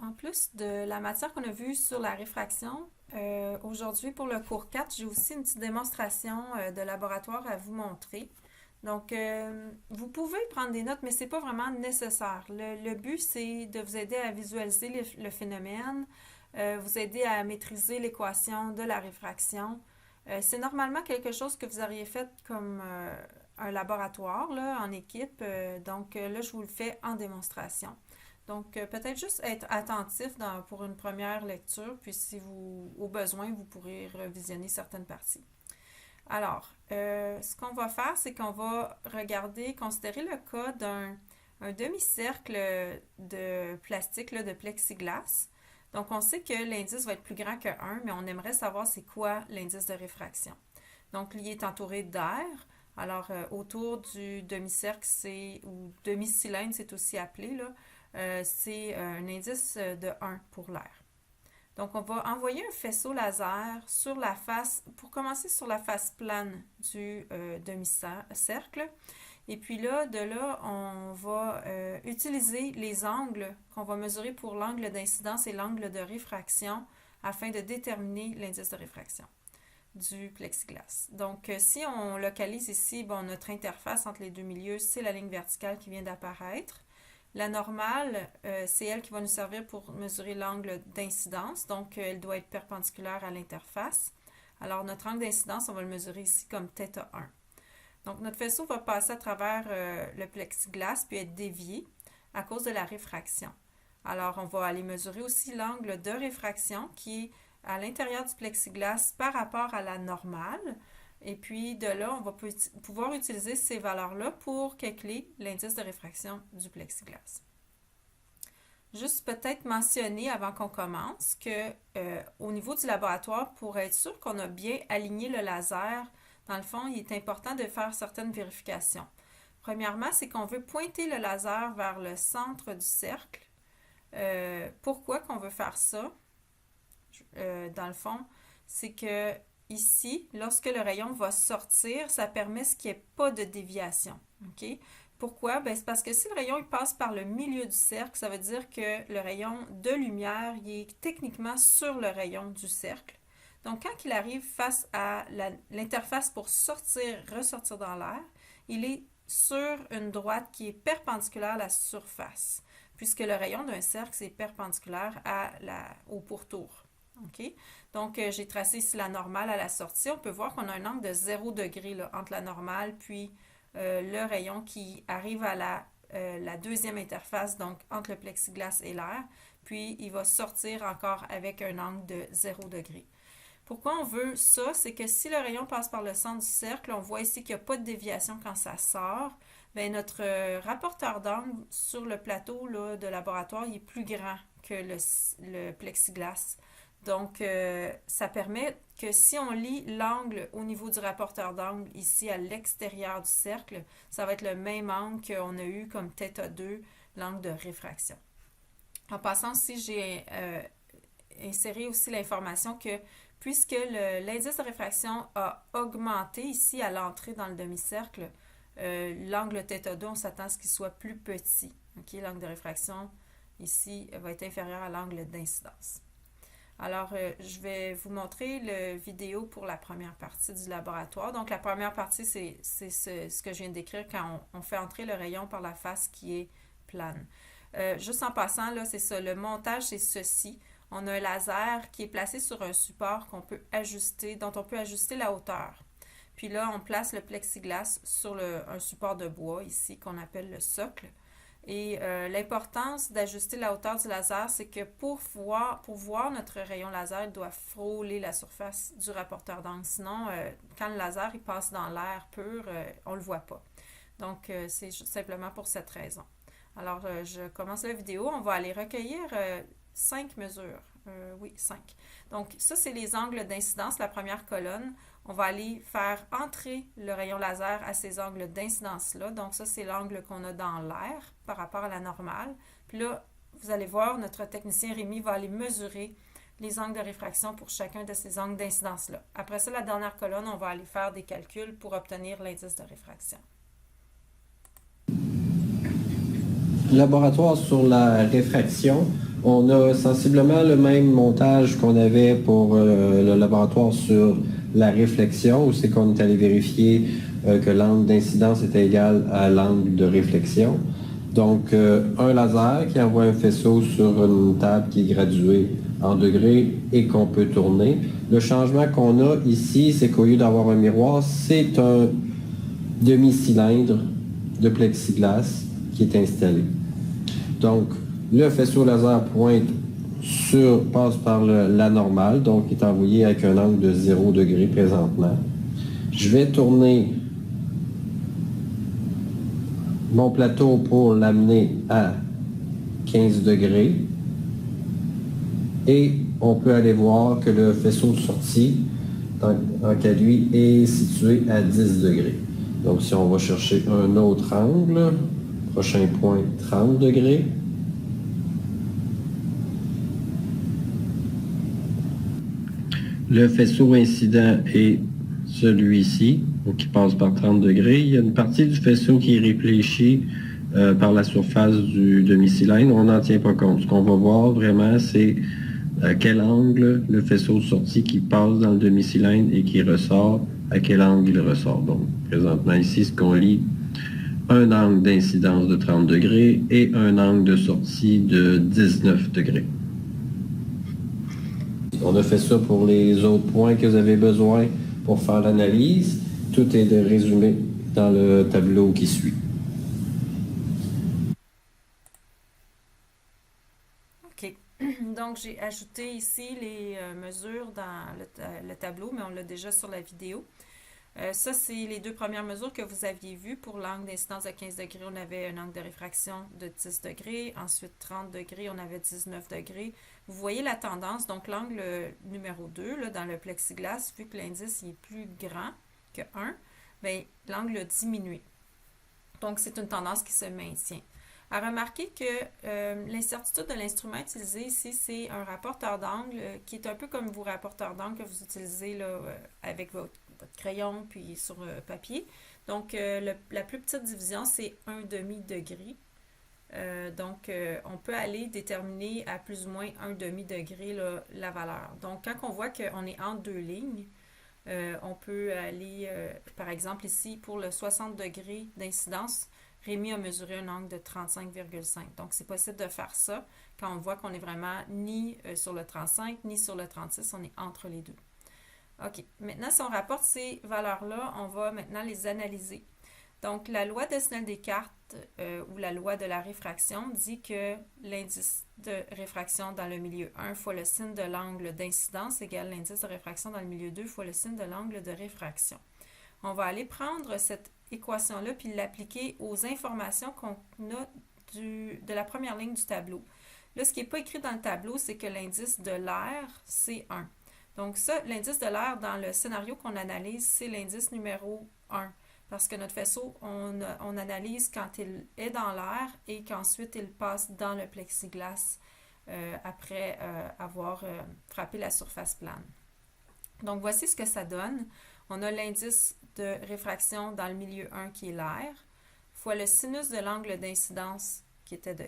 en plus de la matière qu'on a vue sur la réfraction, aujourd'hui pour le cours 4, j'ai aussi une petite démonstration de laboratoire à vous montrer. Donc, vous pouvez prendre des notes, mais ce n'est pas vraiment nécessaire. Le but, c'est de vous aider à visualiser le phénomène, vous aider à maîtriser l'équation de la réfraction. C'est normalement quelque chose que vous auriez fait comme un laboratoire là, en équipe. Donc, là, je vous le fais en démonstration. Donc, peut-être juste être attentif pour une première lecture, puis si vous, au besoin, vous pourrez revisionner certaines parties. Alors, ce qu'on va faire, c'est qu'on va considérer le cas d'un demi-cercle de plastique, là, de plexiglas. Donc, on sait que l'indice va être plus grand que 1, mais on aimerait savoir c'est quoi l'indice de réfraction. Donc, il est entouré d'air. Alors, autour du demi-cercle, ou demi-cylindre, c'est aussi appelé, là, c'est un indice de 1 pour l'air. Donc, on va envoyer un faisceau laser sur la face, pour commencer sur la face plane du demi-cercle. Et puis là, de là, on va utiliser les angles qu'on va mesurer pour l'angle d'incidence et l'angle de réfraction afin de déterminer l'indice de réfraction du plexiglas. Donc, si on localise ici, bon, notre interface entre les deux milieux, c'est la ligne verticale qui vient d'apparaître. La normale, c'est elle qui va nous servir pour mesurer l'angle d'incidence. Donc, elle doit être perpendiculaire à l'interface. Alors, notre angle d'incidence, on va le mesurer ici comme θ1. Donc, notre faisceau va passer à travers le plexiglas puis être dévié à cause de la réfraction. Alors, on va aller mesurer aussi l'angle de réfraction qui est à l'intérieur du plexiglas par rapport à la normale. Et puis, de là, on va pouvoir utiliser ces valeurs-là pour calculer l'indice de réfraction du plexiglas. Juste peut-être mentionner avant qu'on commence que au niveau du laboratoire, pour être sûr qu'on a bien aligné le laser, dans le fond, il est important de faire certaines vérifications. Premièrement, c'est qu'on veut pointer le laser vers le centre du cercle. Pourquoi qu'on veut faire ça? Dans le fond, c'est que ici, lorsque le rayon va sortir, ça permet qu'il n'y ait pas de déviation. OK? Pourquoi? Ben, c'est parce que si le rayon il passe par le milieu du cercle, ça veut dire que le rayon de lumière il est techniquement sur le rayon du cercle. Donc, quand il arrive face à l'interface pour ressortir dans l'air, il est sur une droite qui est perpendiculaire à la surface, puisque le rayon d'un cercle, c'est perpendiculaire au pourtour. OK? Donc, j'ai tracé ici la normale à la sortie. On peut voir qu'on a un angle de 0 degré là, entre la normale puis le rayon qui arrive à la deuxième interface, donc entre le plexiglas et l'air. Puis, il va sortir encore avec un angle de 0 degré. Pourquoi on veut ça? C'est que si le rayon passe par le centre du cercle, on voit ici qu'il n'y a pas de déviation quand ça sort. Bien, notre rapporteur d'angle sur le plateau là, de laboratoire il est plus grand que le plexiglas. Donc, ça permet que si on lit l'angle au niveau du rapporteur d'angle ici à l'extérieur du cercle, ça va être le même angle qu'on a eu comme θ2, l'angle de réfraction. En passant aussi, j'ai inséré aussi l'information que puisque l'indice de réfraction a augmenté ici à l'entrée dans le demi-cercle, l'angle θ2, on s'attend à ce qu'il soit plus petit. Okay? L'angle de réfraction ici va être inférieur à l'angle d'incidence. Alors, je vais vous montrer le vidéo pour la première partie du laboratoire. Donc, la première partie, c'est ce que je viens de décrire quand on fait entrer le rayon par la face qui est plane. Juste en passant, là, c'est ça. Le montage, c'est ceci. On a un laser qui est placé sur un support qu'on peut ajuster, dont on peut ajuster la hauteur. Puis là, on place le plexiglas sur un support de bois ici qu'on appelle le socle. Et l'importance d'ajuster la hauteur du laser, c'est que pour voir notre rayon laser, il doit frôler la surface du rapporteur d'angle. Sinon, quand le laser il passe dans l'air pur, on ne le voit pas. Donc, c'est simplement pour cette raison. Alors, je commence la vidéo. On va aller recueillir 5 mesures. Oui, 5. Donc, ça, c'est les angles d'incidence, la première colonne. On va aller faire entrer le rayon laser à ces angles d'incidence-là. Donc, ça, c'est l'angle qu'on a dans l'air par rapport à la normale. Puis là, vous allez voir, notre technicien Rémi va aller mesurer les angles de réfraction pour chacun de ces angles d'incidence-là. Après ça, la dernière colonne, on va aller faire des calculs pour obtenir l'indice de réfraction. laboratoire sur la réfraction, on a sensiblement le même montage qu'on avait pour le laboratoire sur la réflexion, où c'est qu'on est allé vérifier que l'angle d'incidence était égal à l'angle de réflexion. Donc, un laser qui envoie un faisceau sur une table qui est graduée en degrés et qu'on peut tourner. Le changement qu'on a ici, c'est qu'au lieu d'avoir un miroir, c'est un demi-cylindre de plexiglas qui est installé. Donc, le faisceau laser passe par la normale, donc est envoyé avec un angle de 0 degré présentement. Je vais tourner mon plateau pour l'amener à 15 degrés. Et on peut aller voir que le faisceau de sortie, tant qu'à lui, est situé à 10 degrés. Donc, si on va chercher un autre angle, prochain point, 30 degrés. Le faisceau incident est celui-ci, donc qui passe par 30 degrés. Il y a une partie du faisceau qui est réfléchie par la surface du demi-cylindre. On n'en tient pas compte. Ce qu'on va voir vraiment, c'est à quel angle le faisceau de sortie qui passe dans le demi-cylindre et qui ressort, à quel angle il ressort. Donc, présentement ici, ce qu'on lit, un angle d'incidence de 30 degrés et un angle de sortie de 19 degrés. On a fait ça pour les autres points que vous avez besoin pour faire l'analyse. Tout est résumé dans le tableau qui suit. OK. Donc, j'ai ajouté ici les mesures dans le tableau, mais on l'a déjà sur la vidéo. Ça, c'est les deux premières mesures que vous aviez vues. Pour l'angle d'incidence de 15 degrés, on avait un angle de réfraction de 10 degrés. Ensuite, 30 degrés, on avait 19 degrés. Vous voyez la tendance. Donc, l'angle numéro 2, là, dans le plexiglas, vu que l'indice est plus grand que 1, bien, l'angle a diminué. Donc, c'est une tendance qui se maintient. À remarquer que l'incertitude de l'instrument utilisé ici, c'est un rapporteur d'angle qui est un peu comme vos rapporteurs d'angle que vous utilisez là, avec votre crayon puis sur papier. Donc, la plus petite division, c'est 1 demi-degré. Donc, on peut aller déterminer à plus ou moins 1 demi-degré là, la valeur. Donc, quand on voit qu'on est entre deux lignes, on peut aller, par exemple ici, pour le 60 degrés d'incidence, Rémi a mesuré un angle de 35,5. Donc, c'est possible de faire ça quand on voit qu'on est vraiment ni sur le 35 ni sur le 36, on est entre les deux. OK. Maintenant, si on rapporte ces valeurs-là, on va maintenant les analyser. Donc, la loi de Snell-Descartes ou la loi de la réfraction dit que l'indice de réfraction dans le milieu 1 fois le sin de l'angle d'incidence égale l'indice de réfraction dans le milieu 2 fois le sin de l'angle de réfraction. On va aller prendre cette équation-là puis l'appliquer aux informations qu'on a de la première ligne du tableau. Là, ce qui n'est pas écrit dans le tableau, c'est que l'indice de l'air, c'est 1. Donc ça, l'indice de l'air dans le scénario qu'on analyse, c'est l'indice numéro 1. Parce que notre faisceau, on analyse quand il est dans l'air et qu'ensuite il passe dans le plexiglas après avoir frappé la surface plane. Donc voici ce que ça donne. On a l'indice de réfraction dans le milieu 1 qui est l'air, fois le sinus de l'angle d'incidence qui était de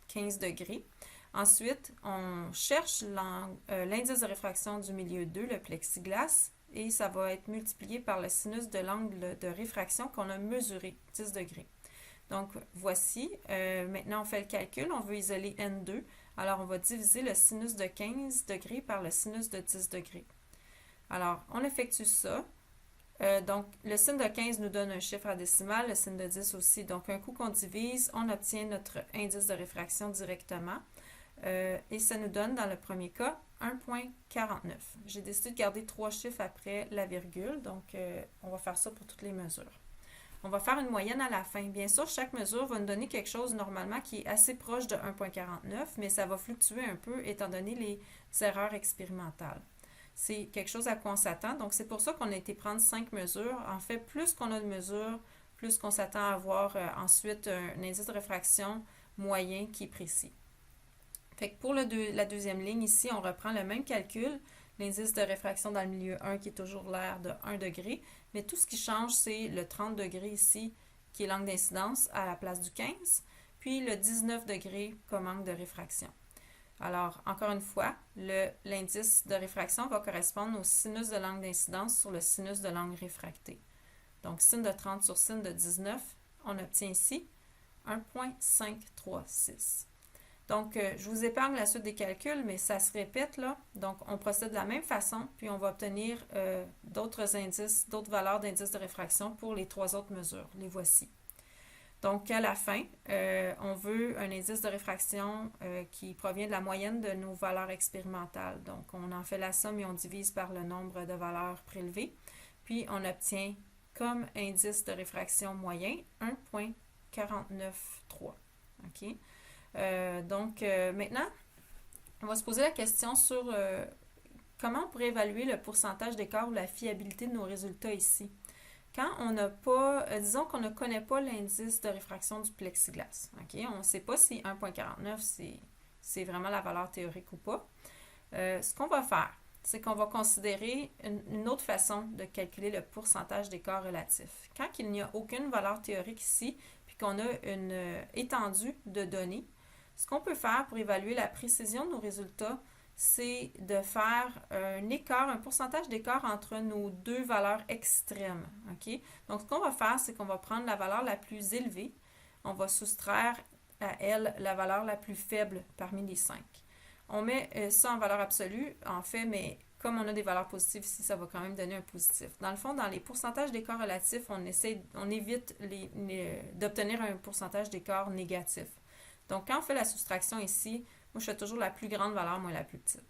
15 degrés. Ensuite, on cherche l'indice de réfraction du milieu 2, le plexiglas, et ça va être multiplié par le sinus de l'angle de réfraction qu'on a mesuré, 10 degrés. Donc, voici. Maintenant, on fait le calcul. On veut isoler N2. Alors, on va diviser le sinus de 15 degrés par le sinus de 10 degrés. Alors, on effectue ça. Donc, le sin de 15 nous donne un chiffre à décimale, le sin de 10 aussi. Donc, un coup qu'on divise, on obtient notre indice de réfraction directement. Et ça nous donne, dans le premier cas, 1,49. J'ai décidé de garder 3 chiffres après la virgule, donc on va faire ça pour toutes les mesures. On va faire une moyenne à la fin. Bien sûr, chaque mesure va nous donner quelque chose normalement qui est assez proche de 1,49, mais ça va fluctuer un peu étant donné les erreurs expérimentales. C'est quelque chose à quoi on s'attend, donc c'est pour ça qu'on a été prendre 5 mesures. En fait, plus qu'on a de mesures, plus qu'on s'attend à avoir ensuite un indice de réfraction moyen qui est précis. Fait que pour la deuxième ligne ici, on reprend le même calcul, l'indice de réfraction dans le milieu 1 qui est toujours l'air de 1 degré, mais tout ce qui change, c'est le 30 degrés ici, qui est l'angle d'incidence à la place du 15. puis le 19 degrés comme angle de réfraction. Alors, encore une fois, l'indice de réfraction va correspondre au sinus de l'angle d'incidence sur le sinus de l'angle réfracté. Donc, sin de 30 sur sin de 19, on obtient ici 1,536. Donc, je vous épargne la suite des calculs, mais ça se répète là. Donc, on procède de la même façon, puis on va obtenir d'autres indices, d'autres valeurs d'indice de réfraction pour les 3 autres mesures. Les voici. Donc, à la fin, on veut un indice de réfraction qui provient de la moyenne de nos valeurs expérimentales. Donc, on en fait la somme et on divise par le nombre de valeurs prélevées. Puis, on obtient comme indice de réfraction moyen 1,493. OK? Maintenant, on va se poser la question sur comment on pourrait évaluer le pourcentage d'écart ou la fiabilité de nos résultats ici. Quand on n'a pas, disons qu'on ne connaît pas l'indice de réfraction du plexiglas, okay? On ne sait pas si 1,49 c'est vraiment la valeur théorique ou pas. Ce qu'on va faire, c'est qu'on va considérer une autre façon de calculer le pourcentage d'écart relatif. Quand il n'y a aucune valeur théorique ici, puis qu'on a une étendue de données, ce qu'on peut faire pour évaluer la précision de nos résultats, c'est de faire un pourcentage d'écart entre nos deux valeurs extrêmes. Okay? Donc, ce qu'on va faire, c'est qu'on va prendre la valeur la plus élevée, on va soustraire à elle la valeur la plus faible parmi les 5. On met ça en valeur absolue, en fait, mais comme on a des valeurs positives ici, ça va quand même donner un positif. Dans le fond, dans les pourcentages d'écart relatifs, on évite d'obtenir un pourcentage d'écart négatif. Donc, quand on fait la soustraction ici, moi, je fais toujours la plus grande valeur moins la plus petite.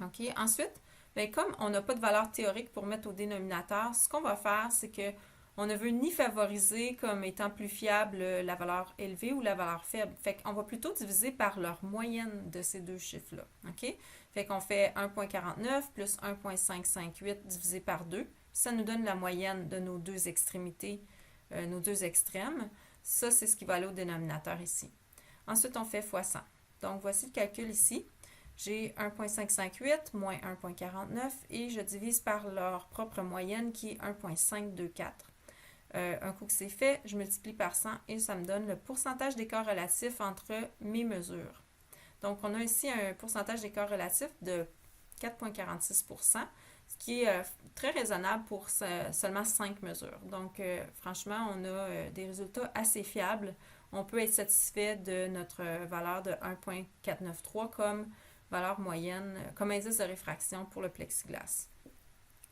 OK? Ensuite, bien, comme on n'a pas de valeur théorique pour mettre au dénominateur, ce qu'on va faire, c'est qu'on ne veut ni favoriser comme étant plus fiable la valeur élevée ou la valeur faible. Fait qu'on va plutôt diviser par leur moyenne de ces deux chiffres-là. OK? Fait qu'on fait 1,49 plus 1,558 divisé par 2. Ça nous donne la moyenne de nos deux extrémités, nos deux extrêmes. Ça, c'est ce qui va aller au dénominateur ici. Ensuite, on fait fois 100. Donc, voici le calcul ici. J'ai 1,558 moins 1,49 et je divise par leur propre moyenne qui est 1,524. Un coup que c'est fait, je multiplie par 100 et ça me donne le pourcentage d'écart relatif entre mes mesures. Donc, on a ici un pourcentage d'écart relatif de 4,46 %, ce qui est très raisonnable pour seulement 5 mesures. Donc, franchement, on a des résultats assez fiables. On peut être satisfait de notre valeur de 1,493 comme valeur moyenne, comme indice de réfraction pour le plexiglas.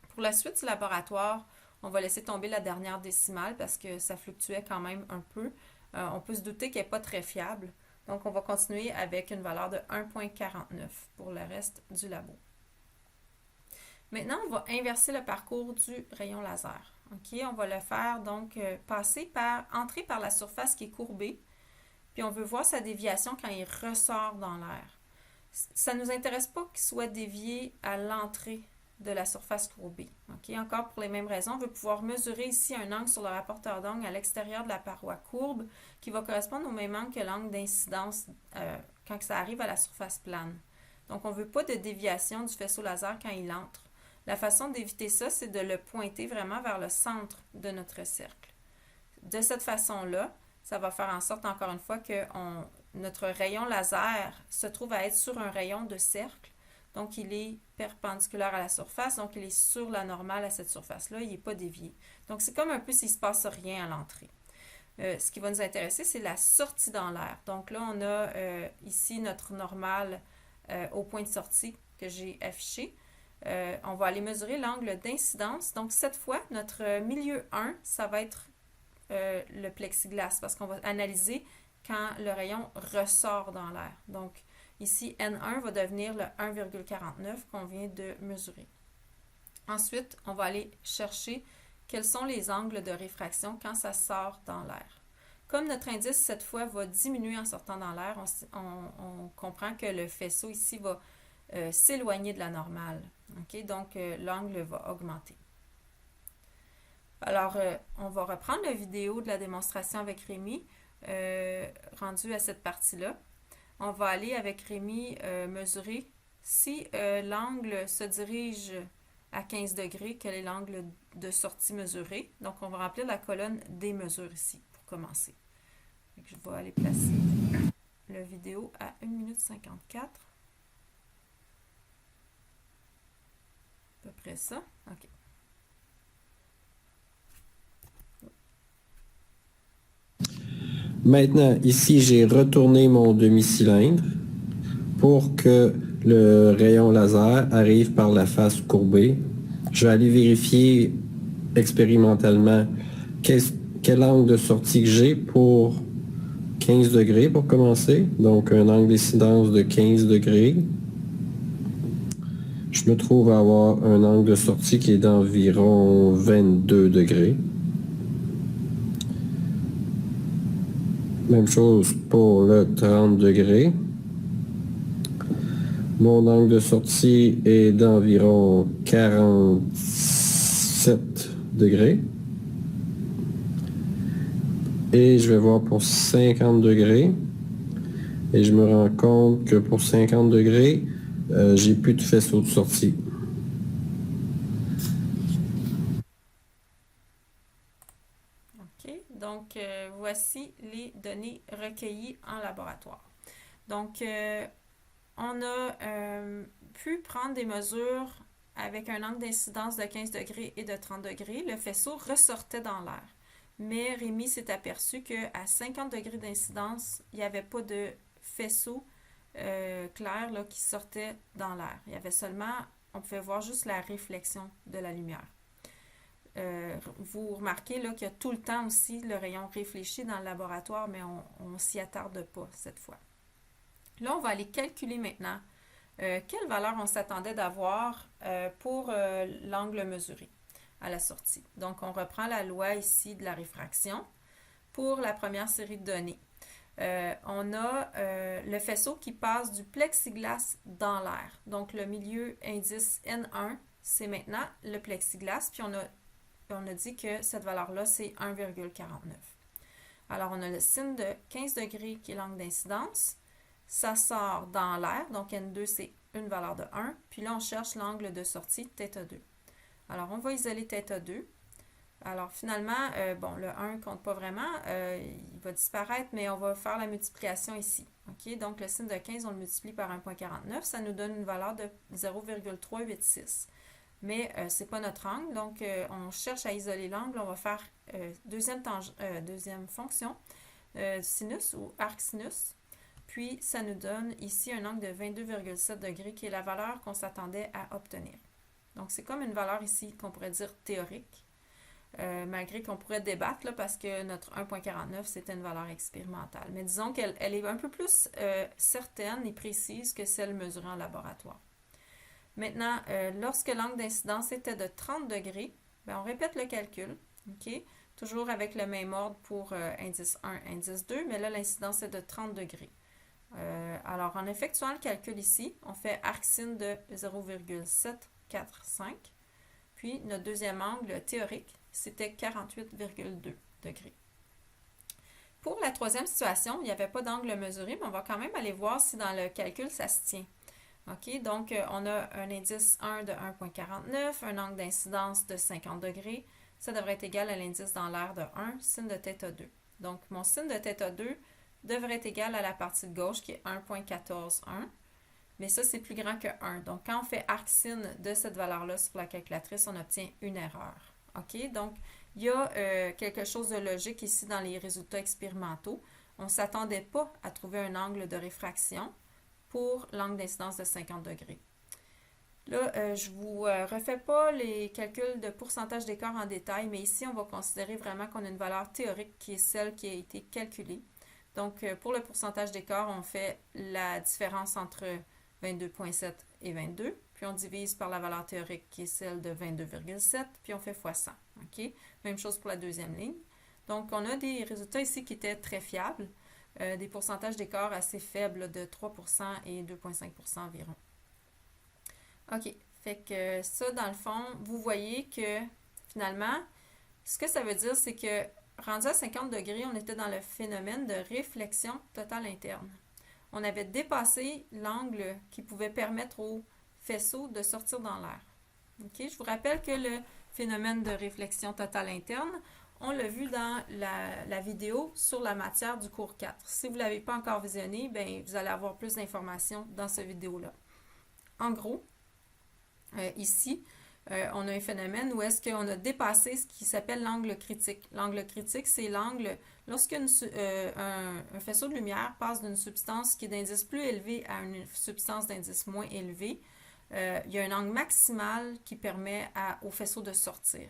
Pour la suite du laboratoire, on va laisser tomber la dernière décimale parce que ça fluctuait quand même un peu. On peut se douter qu'elle n'est pas très fiable. Donc, on va continuer avec une valeur de 1,49 pour le reste du labo. Maintenant, on va inverser le parcours du rayon laser. OK, on va le faire donc entrer par la surface qui est courbée, puis on veut voir sa déviation quand il ressort dans l'air. Ça ne nous intéresse pas qu'il soit dévié à l'entrée de la surface courbée. OK, encore pour les mêmes raisons, on veut pouvoir mesurer ici un angle sur le rapporteur d'angle à l'extérieur de la paroi courbe qui va correspondre au même angle que l'angle d'incidence quand ça arrive à la surface plane. Donc, on ne veut pas de déviation du faisceau laser quand il entre. La façon d'éviter ça, c'est de le pointer vraiment vers le centre de notre cercle. De cette façon-là, ça va faire en sorte, encore une fois, que notre rayon laser se trouve à être sur un rayon de cercle. Donc, il est perpendiculaire à la surface, donc il est sur la normale à cette surface-là, il n'est pas dévié. Donc, c'est comme un peu s'il ne se passe rien à l'entrée. Ce qui va nous intéresser, c'est la sortie dans l'air. Donc là, on a ici notre normale au point de sortie que j'ai affiché. On va aller mesurer l'angle d'incidence. Donc, cette fois, notre milieu 1, ça va être le plexiglas parce qu'on va analyser quand le rayon ressort dans l'air. Donc, ici, N1 va devenir le 1,49 qu'on vient de mesurer. Ensuite, on va aller chercher quels sont les angles de réfraction quand ça sort dans l'air. Comme notre indice, cette fois, va diminuer en sortant dans l'air, on comprend que le faisceau ici va s'éloigner de la normale. Okay? Donc, l'angle va augmenter. Alors, on va reprendre la vidéo de la démonstration avec Rémi, rendue à cette partie-là. On va aller avec Rémi mesurer si l'angle se dirige à 15 degrés, quel est l'angle de sortie mesuré. Donc, on va remplir la colonne des mesures ici pour commencer. je vais aller placer la vidéo à 1 minute 54. À peu près ça. OK. Maintenant, ici, j'ai retourné mon demi-cylindre pour que le rayon laser arrive par la face courbée. Je vais aller vérifier expérimentalement quel angle de sortie que j'ai pour 15 degrés pour commencer. Donc, un angle d'incidence de 15 degrés. Je me trouve à avoir un angle de sortie qui est d'environ 22 degrés. Même chose pour le 30 degrés. Mon angle de sortie est d'environ 47 degrés. Et je vais voir pour 50 degrés. Et je me rends compte que pour 50 degrés, j'ai plus de faisceau de sortie. OK. Donc, voici les données recueillies en laboratoire. Donc, on a pu prendre des mesures avec un angle d'incidence de 15 degrés et de 30 degrés. Le faisceau ressortait dans l'air. Mais Rémi s'est aperçu qu'à 50 degrés d'incidence, il n'y avait pas de faisceau clair là, qui sortait dans l'air. Il y avait seulement, on pouvait voir juste la réflexion de la lumière. Vous remarquez là, qu'il y a tout le temps aussi le rayon réfléchi dans le laboratoire, mais on ne s'y attarde pas cette fois. Là, on va aller calculer maintenant quelle valeur on s'attendait d'avoir pour l'angle mesuré à la sortie. Donc, on reprend la loi ici de la réfraction pour la première série de données. On a le faisceau qui passe du plexiglas dans l'air. Donc, le milieu indice N1, c'est maintenant le plexiglas, puis on a dit que cette valeur-là, c'est 1,49. Alors, on a le signe de 15 degrés qui est l'angle d'incidence. Ça sort dans l'air, donc N2, c'est une valeur de 1. Puis là, on cherche l'angle de sortie, θ2. Alors, on va isoler θ2. Alors, finalement, le 1 ne compte pas vraiment. Il va disparaître, mais on va faire la multiplication ici. OK? Donc, le signe de 15, on le multiplie par 1,49. Ça nous donne une valeur de 0,386. Mais ce n'est pas notre angle, donc on cherche à isoler l'angle. On va faire deuxième fonction, sinus ou arc sinus. Puis, ça nous donne ici un angle de 22,7 degrés qui est la valeur qu'on s'attendait à obtenir. Donc, c'est comme une valeur ici qu'on pourrait dire théorique, malgré qu'on pourrait débattre là, parce que notre 1,49, c'était une valeur expérimentale. Mais disons qu'elle est un peu plus certaine et précise que celle mesurée en laboratoire. Maintenant, lorsque l'angle d'incidence était de 30 degrés, on répète le calcul, OK? Toujours avec le même ordre pour indice 1, indice 2, mais là, l'incidence est de 30 degrés. Alors, en effectuant le calcul ici, on fait arc-sin de 0,745. Puis, notre deuxième angle théorique, c'était 48,2 degrés. Pour la troisième situation, il n'y avait pas d'angle mesuré, mais on va quand même aller voir si dans le calcul, ça se tient. OK, donc on a un indice 1 de 1,49, un angle d'incidence de 50 degrés. Ça devrait être égal à l'indice dans l'air de 1, sin de θ2. Donc, mon sin de θ2 devrait être égal à la partie de gauche qui est 1,141. Mais ça, c'est plus grand que 1. Donc, quand on fait arc-sin de cette valeur-là sur la calculatrice, on obtient une erreur. OK? Donc, il y a quelque chose de logique ici dans les résultats expérimentaux. On ne s'attendait pas à trouver un angle de réfraction pour l'angle d'incidence de 50 degrés. Là, je ne vous refais pas les calculs de pourcentage d'écart en détail, mais ici, on va considérer vraiment qu'on a une valeur théorique qui est celle qui a été calculée. Donc, pour le pourcentage d'écart, on fait la différence entre 22,7 et 22, puis on divise par la valeur théorique qui est celle de 22,7, puis on fait x 100. OK? Même chose pour la deuxième ligne. Donc, on a des résultats ici qui étaient très fiables, des pourcentages d'écart assez faibles de 3% et 2,5% environ. OK. Fait que ça, dans le fond, vous voyez que finalement, ce que ça veut dire, c'est que rendu à 50 degrés, on était dans le phénomène de réflexion totale interne. On avait dépassé l'angle qui pouvait permettre au faisceau de sortir dans l'air. OK? Je vous rappelle que le phénomène de réflexion totale interne, On l'a vu dans la vidéo sur la matière du cours 4. Si vous ne l'avez pas encore visionné, bien, vous allez avoir plus d'informations dans cette vidéo-là. En gros, ici, on a un phénomène où est-ce qu'on a dépassé ce qui s'appelle l'angle critique. L'angle critique, c'est l'angle lorsqu'un faisceau de lumière passe d'une substance qui est d'indice plus élevé à une substance d'indice moins élevé. Il y a un angle maximal qui permet au faisceau de sortir.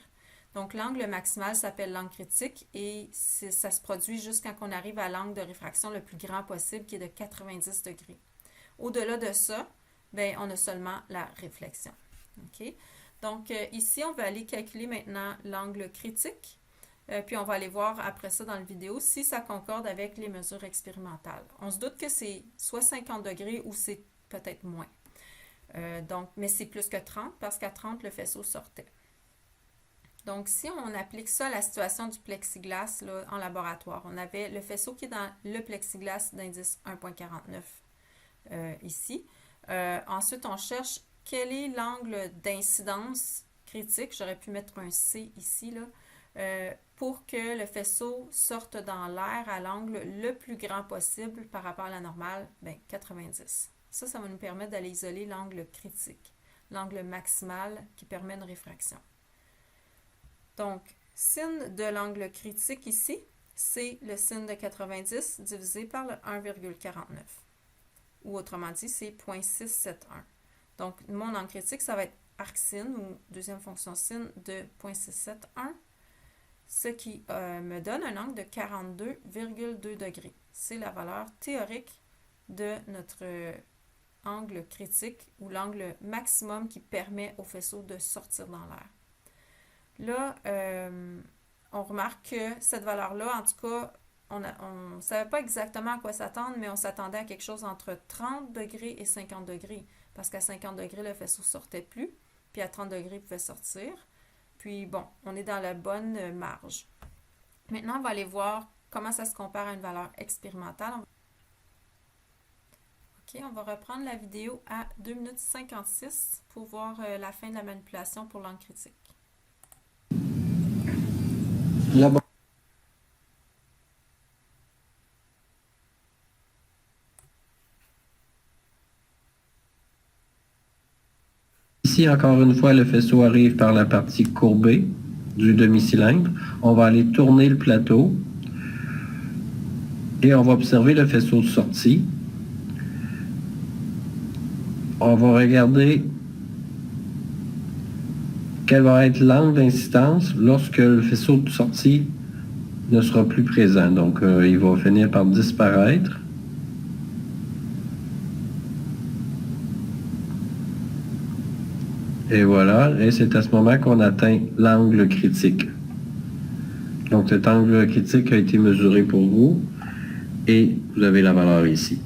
Donc, l'angle maximal s'appelle l'angle critique et ça se produit jusqu'à quand on arrive à l'angle de réfraction le plus grand possible qui est de 90 degrés. Au-delà de ça, bien, on a seulement la réflexion. OK? Donc, ici, on va aller calculer maintenant l'angle critique. Puis, on va aller voir après ça dans la vidéo si ça concorde avec les mesures expérimentales. On se doute que c'est soit 50 degrés ou c'est peut-être moins. Mais c'est plus que 30 parce qu'à 30, le faisceau sortait. Donc, si on applique ça à la situation du plexiglas là, en laboratoire, on avait le faisceau qui est dans le plexiglas d'indice 1.49 ici. Ensuite, on cherche quel est l'angle d'incidence critique. J'aurais pu mettre un C ici, là, pour que le faisceau sorte dans l'air à l'angle le plus grand possible par rapport à la normale, bien, 90. Ça va nous permettre d'aller isoler l'angle critique, l'angle maximal qui permet une réfraction. Donc, sin de l'angle critique ici, c'est le sin de 90 divisé par le 1,49. Ou autrement dit, c'est 0.671. Donc, mon angle critique, ça va être arcsin ou deuxième fonction sin de 0.671, ce qui me donne un angle de 42,2 degrés. C'est la valeur théorique de notre angle critique ou l'angle maximum qui permet au faisceau de sortir dans l'air. Là, on remarque que cette valeur-là, en tout cas, on ne savait pas exactement à quoi s'attendre, mais on s'attendait à quelque chose entre 30 degrés et 50 degrés. Parce qu'à 50 degrés, le faisceau ne sortait plus, puis à 30 degrés, il pouvait sortir. Puis bon, on est dans la bonne marge. Maintenant, on va aller voir comment ça se compare à une valeur expérimentale. OK, on va reprendre la vidéo à 2 minutes 56 pour voir la fin de la manipulation pour l'angle critique. Ici, encore une fois, le faisceau arrive par la partie courbée du demi-cylindre. On va aller tourner le plateau et on va observer le faisceau de sortie. On va regarder quel va être l'angle d'incidence lorsque le faisceau de sortie ne sera plus présent. Donc, il va finir par disparaître. Et voilà, et c'est à ce moment qu'on atteint l'angle critique. Donc, cet angle critique a été mesuré pour vous et vous avez la valeur ici.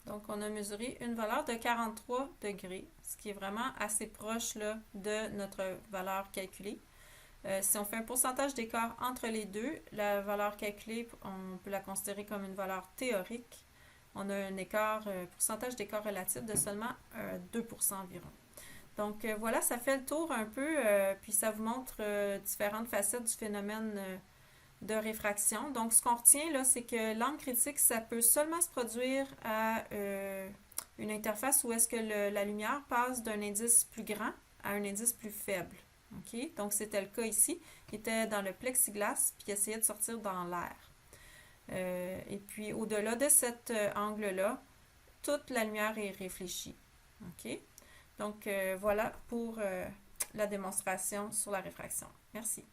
Donc, on a mesuré une valeur de 43 degrés, ce qui est vraiment assez proche là, de notre valeur calculée. Si on fait un pourcentage d'écart entre les deux, la valeur calculée, on peut la considérer comme une valeur théorique. On a un pourcentage d'écart relatif de seulement 2% environ. Donc, voilà, ça fait le tour un peu, puis ça vous montre différentes facettes du phénomène de réfraction. Donc, ce qu'on retient, là, c'est que l'angle critique, ça peut seulement se produire à une interface où est-ce que la lumière passe d'un indice plus grand à un indice plus faible. OK? Donc, c'était le cas ici. Il était dans le plexiglas, puis il essayait de sortir dans l'air. Et puis, au-delà de cet angle-là, toute la lumière est réfléchie. OK? Donc, voilà pour la démonstration sur la réfraction. Merci.